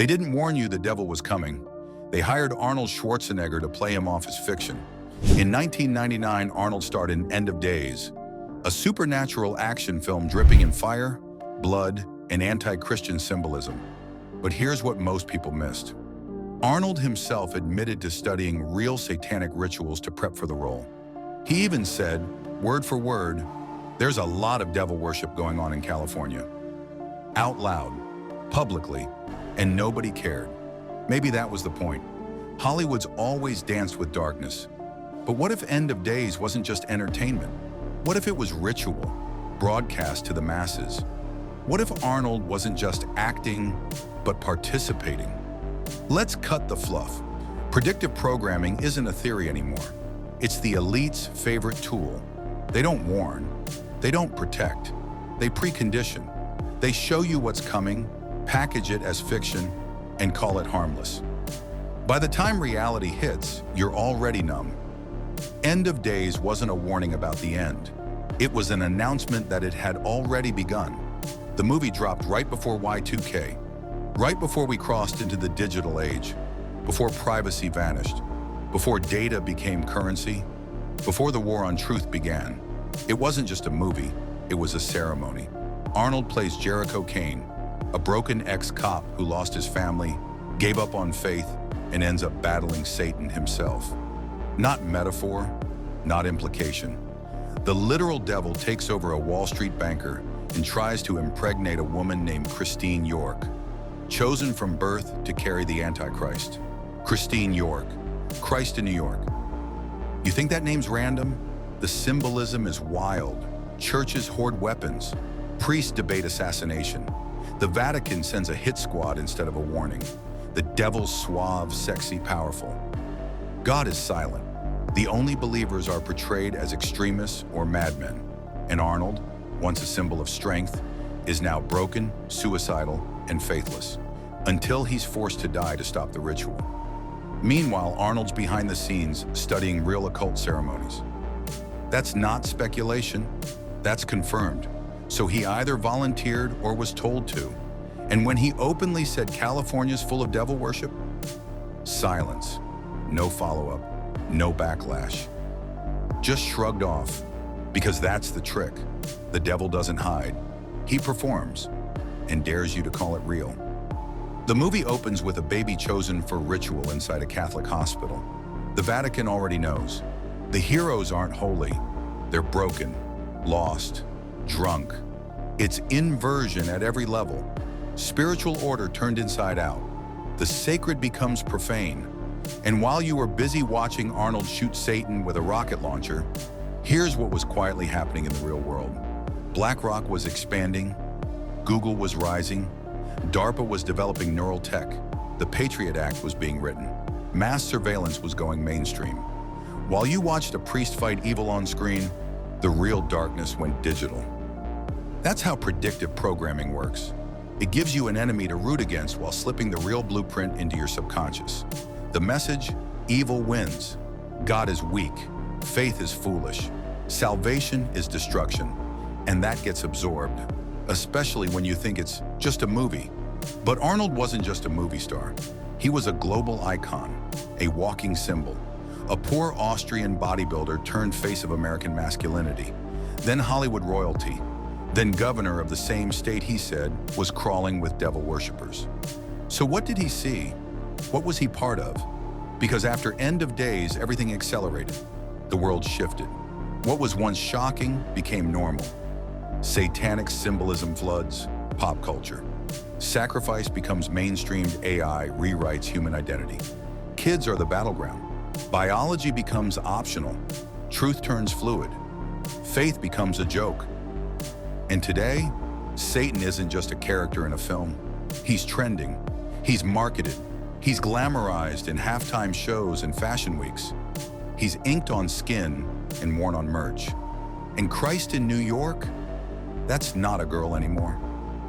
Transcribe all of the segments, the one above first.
They didn't warn you the devil was coming. They hired Arnold Schwarzenegger to play him off as fiction. In 1999, Arnold starred in End of Days, a supernatural action film dripping in fire, blood, and anti-Christian symbolism. But here's what most people missed. Arnold himself admitted to studying real satanic rituals to prep for the role. He even said, word for word, "There's a lot of devil worship going on in California." Out loud, publicly, and nobody cared. Maybe that was the point. Hollywood's always danced with darkness. But what if End of Days wasn't just entertainment? What if it was ritual, broadcast to the masses? What if Arnold wasn't just acting, but participating? Let's cut the fluff. Predictive programming isn't a theory anymore. It's the elite's favorite tool. They don't warn. They don't protect. They precondition. They show you what's coming, package it as fiction, and call it harmless. By the time reality hits, you're already numb. End of Days wasn't a warning about the end. It was an announcement that it had already begun. The movie dropped right before Y2K, right before we crossed into the digital age, before privacy vanished, before data became currency, before the war on truth began. It wasn't just a movie, it was a ceremony. Arnold plays Jericho Kane, a broken ex-cop who lost his family, gave up on faith, and ends up battling Satan himself. Not metaphor, not implication. The literal devil takes over a Wall Street banker and tries to impregnate a woman named Christine York, chosen from birth to carry the Antichrist. Christine York, Christ in New York. You think that name's random? The symbolism is wild. Churches hoard weapons. Priests debate assassination. The Vatican sends a hit squad instead of a warning. The devil's suave, sexy, powerful. God is silent. The only believers are portrayed as extremists or madmen. And Arnold, once a symbol of strength, is now broken, suicidal, and faithless, until he's forced to die to stop the ritual. Meanwhile, Arnold's behind the scenes studying real occult ceremonies. That's not speculation, that's confirmed. So he either volunteered or was told to. And when he openly said California's full of devil worship, silence, no follow-up, no backlash. Just shrugged off, because that's the trick. The devil doesn't hide. He performs and dares you to call it real. The movie opens with a baby chosen for ritual inside a Catholic hospital. The Vatican already knows. The heroes aren't holy. They're broken, lost, drunk. It's inversion at every level. Spiritual order turned inside out. The sacred becomes profane. And while you were busy watching Arnold shoot Satan with a rocket launcher, here's what was quietly happening in the real world. BlackRock was expanding, Google was rising, DARPA was developing neural tech, the Patriot Act was being written, mass surveillance was going mainstream. While you watched a priest fight evil on screen, the real darkness went digital. That's how predictive programming works. It gives you an enemy to root against while slipping the real blueprint into your subconscious. The message: evil wins. God is weak. Faith is foolish. Salvation is destruction. And that gets absorbed, especially when you think it's just a movie. But Arnold wasn't just a movie star. He was a global icon, a walking symbol, a poor Austrian bodybuilder turned face of American masculinity, then Hollywood royalty, then governor of the same state he said was crawling with devil worshippers. So what did he see? What was he part of? Because after End of Days, everything accelerated. The world shifted. What was once shocking became normal. Satanic symbolism floods pop culture. Sacrifice becomes mainstreamed. AI rewrites human identity. Kids are the battleground. Biology becomes optional. Truth turns fluid. Faith becomes a joke. And today, Satan isn't just a character in a film. He's trending. He's marketed. He's glamorized in halftime shows and fashion weeks. He's inked on skin and worn on merch. And Christ in New York? That's not a girl anymore.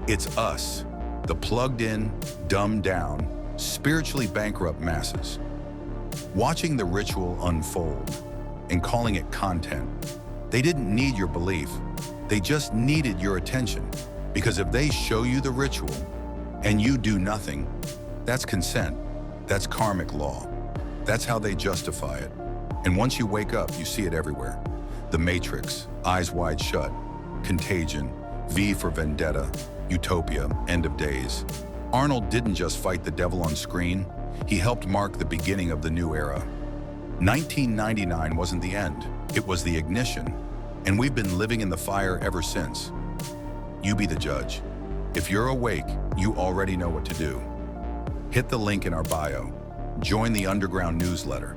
It's us, the plugged-in, dumbed-down, spiritually bankrupt masses. Watching the ritual unfold and calling it content. They didn't need your belief. They just needed your attention. Because if they show you the ritual and you do nothing, That's consent. That's karmic law. That's how they justify it. And once you wake up, you see it everywhere. The Matrix, Eyes Wide Shut, Contagion, V for Vendetta, Utopia, End of Days. Arnold didn't just fight the devil on screen, he helped mark the beginning of the new era. 1999 wasn't the end, it was the ignition, and we've been living in the fire ever since. You be the judge. If you're awake, you already know what to do. Hit the link in our bio. Join the underground newsletter.